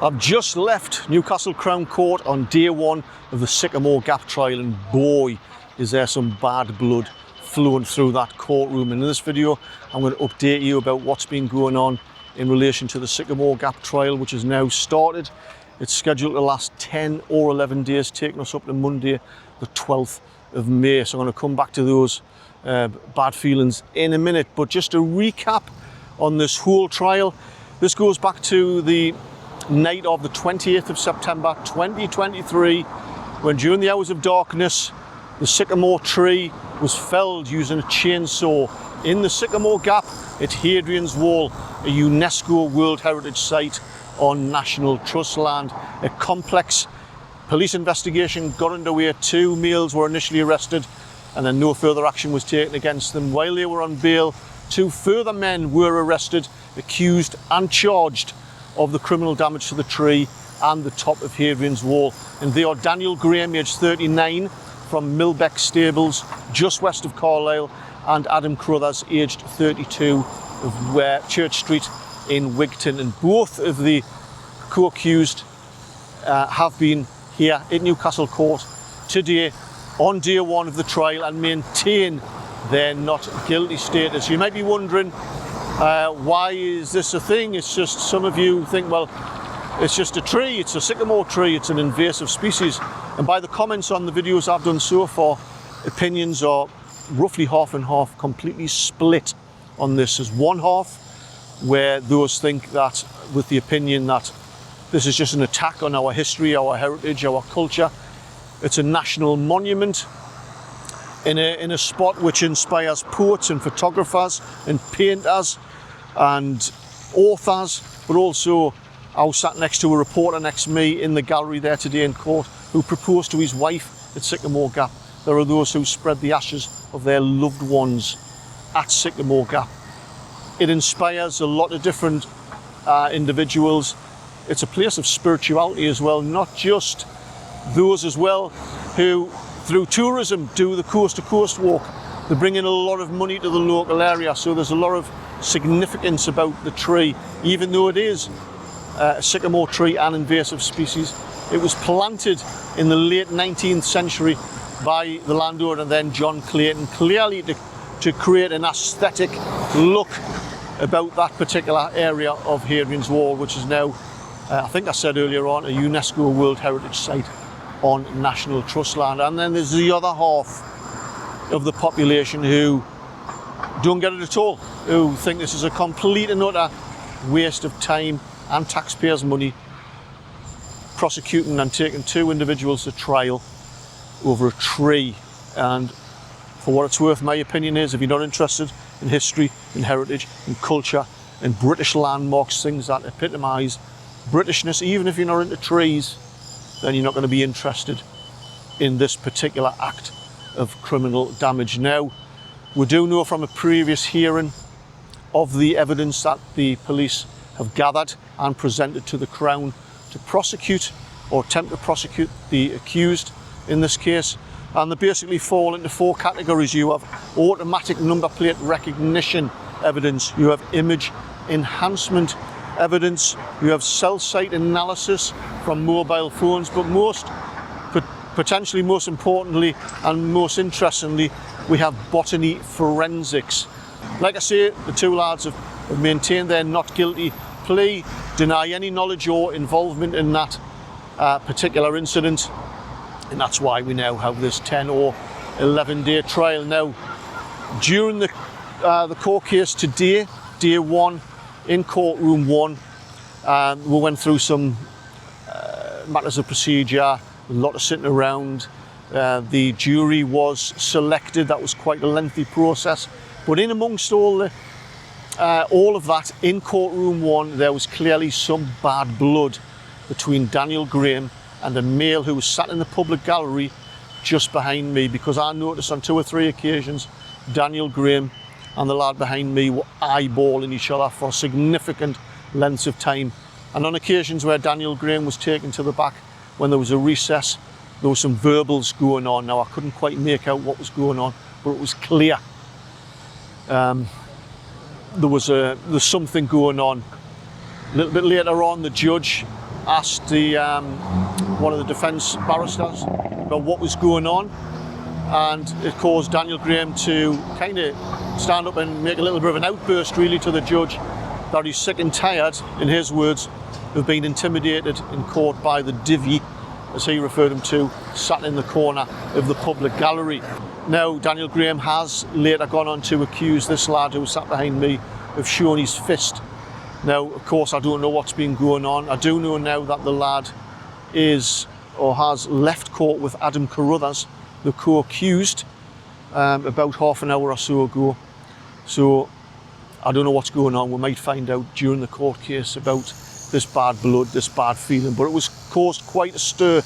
I've just left Newcastle Crown Court on day one of the Sycamore Gap trial, and boy, is there some bad blood flowing through that courtroom. And in this video, I'm going to update you about what's been going on in relation to the Sycamore Gap trial, which has now started. It's scheduled to last 10 or 11 days, taking us up to Monday, the 12th of May. So I'm going to come back to those bad feelings in a minute. But just a recap on this whole trial. This goes back to the night of the 28th of September 2023, when during the hours of darkness the sycamore tree was felled using a chainsaw in the Sycamore Gap at Hadrian's Wall, a UNESCO World Heritage Site on National Trust land. A complex police investigation got underway. 2 males were initially arrested and then no further action was taken against them. While they were on bail, 2 further men were arrested, accused and charged of the criminal damage to the tree and the top of Hadrian's Wall. And they are Daniel Graham, aged 39, from Millbeck Stables, just west of Carlisle, and Adam Crothers, aged 32, of Church Street in Wigton. And both of the co-accused have been here at Newcastle Court today on day one of the trial and maintain their not guilty status. You might be wondering, why is this a thing? It's just, some of you think, well, it's just a tree, it's a sycamore tree, it's an invasive species. And by the comments on the videos I've done so far, opinions are roughly half and half, completely split on this. There's one half where those think that, with the opinion that this is just an attack on our history, our heritage, our culture. It's a national monument in a spot which inspires poets and photographers and painters and authors, but also I was sat next to a reporter next to me in the gallery there today in court who proposed to his wife at Sycamore Gap. There are those who spread the ashes of their loved ones at Sycamore Gap. It inspires a lot of different individuals. It's a place of spirituality as well, not just those as well who through tourism do the coast to coast walk. They bring in a lot of money to the local area, so there's a lot of significance about the tree, even though it is a sycamore tree, an invasive species. It was planted in the late 19th century by the landowner then John Clayton, clearly to create an aesthetic look about that particular area of Hadrian's Wall, which is now, I think I said earlier on, a UNESCO World Heritage Site on National Trust land. And then there's the other half of the population who don't get it at all, who think this is a complete and utter waste of time and taxpayers' money, prosecuting and taking 2 individuals to trial over a tree. And for what it's worth, my opinion is, if you're not interested in history, in heritage, in culture, in British landmarks, things that epitomise Britishness, even if you're not into trees, then you're not going to be interested in this particular act of criminal damage. Now, we do know from a previous hearing of the evidence that the police have gathered and presented to the Crown to prosecute or attempt to prosecute the accused in this case. And they basically fall into 4 categories. You have automatic number plate recognition evidence, you have image enhancement evidence, you have cell site analysis from mobile phones, but potentially most importantly and most interestingly, we have botany forensics. Like I say, the 2 lads have maintained their not guilty plea, deny any knowledge or involvement in that particular incident, and that's why we now have this 10 or 11 day trial. Now, during the court case today, day 1 in courtroom 1, we went through some matters of procedure, a lot of sitting around. The jury was selected. That was quite a lengthy process, but in amongst all of that, in courtroom 1, there was clearly some bad blood between Daniel Graham and a male who was sat in the public gallery just behind me, because I noticed on 2 or 3 occasions Daniel Graham and the lad behind me were eyeballing each other for significant lengths of time. And on occasions where Daniel Graham was taken to the back when there was a recess, there was some verbals going on. Now, I couldn't quite make out what was going on, but it was clear there's something going on. A little bit later on, the judge asked one of the defence barristers about what was going on, and it caused Daniel Graham to kind of stand up and make a little bit of an outburst really to the judge that he's sick and tired, in his words, of being intimidated in court by the divvy, as he referred him to, sat in the corner of the public gallery. Now, Daniel Graham has later gone on to accuse this lad who sat behind me of showing his fist. Now, of course, I don't know what's been going on. I do know now that the lad is, or has left court with Adam Carruthers, the co-accused, about half an hour or so ago. So I don't know what's going on. We might find out during the court case about this bad blood, this bad feeling, but it was caused quite a stir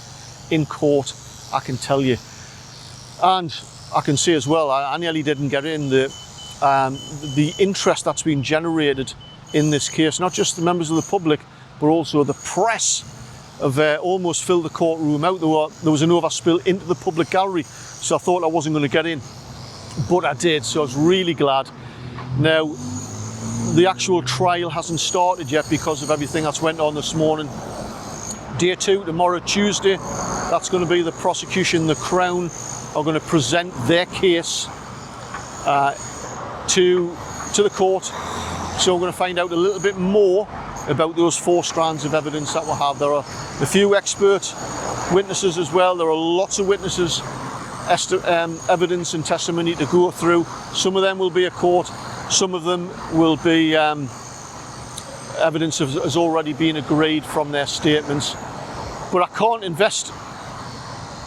in court, I can tell you. And I can say as well, I nearly didn't get in the interest that's been generated in this case, not just the members of the public, but also the press have almost filled the courtroom out. There was an overspill into the public gallery, so I thought I wasn't going to get in, but I did, so I was really glad. Now, the actual trial hasn't started yet because of everything that's went on this morning. Day 2, tomorrow, Tuesday, that's going to be the prosecution. The Crown are going to present their case to the court. So we're going to find out a little bit more about those 4 strands of evidence that we'll have. There are a few expert witnesses as well. There are lots of witnesses, evidence and testimony to go through. Some of them will be at court. Some of them will be evidence has already been agreed from their statements. But I can't invest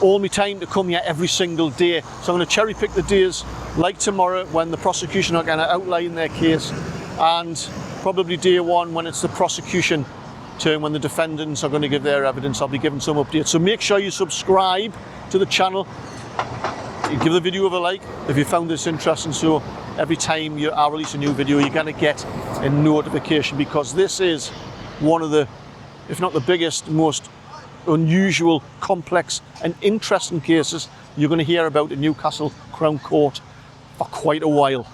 all my time to come here every single day. So I'm going to cherry pick the days like tomorrow when the prosecution are going to outline their case, and probably day 1 when it's the prosecution turn, when the defendants are going to give their evidence. I'll be giving some updates. So make sure you subscribe to the channel. You give the video a like if you found this interesting, so every time I release a new video you're going to get a notification, because this is one of the, if not the biggest, most unusual, complex and interesting cases you're going to hear about in Newcastle Crown Court for quite a while.